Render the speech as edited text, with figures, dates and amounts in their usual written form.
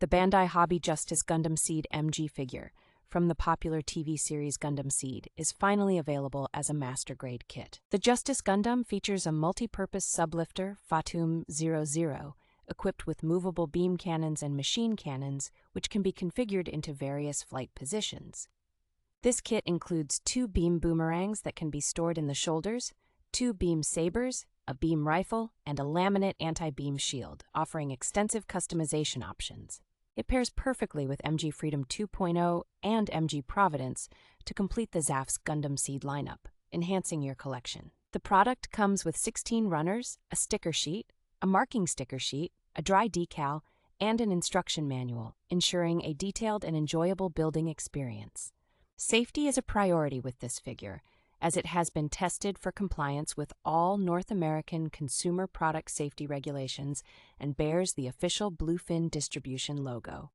The Bandai Hobby Justice Gundam Seed MG figure from the popular TV series Gundam Seed is finally available as a master-grade kit. The Justice Gundam features a multi-purpose sublifter Fatum 00, equipped with movable beam cannons and machine cannons, which can be configured into various flight positions. This kit includes 2 beam boomerangs that can be stored in the shoulders, 2 beam sabers, a beam rifle, and a laminate anti-beam shield, offering extensive customization options. It pairs perfectly with MG Freedom 2.0 and MG Providence to complete the ZAFT's Gundam Seed lineup, enhancing your collection. The product comes with 16 runners, a sticker sheet, a marking sticker sheet, a dry decal, and an instruction manual, ensuring a detailed and enjoyable building experience. Safety is a priority with this figure, as it has been tested for compliance with all North American consumer product safety regulations and bears the official Bluefin distribution logo.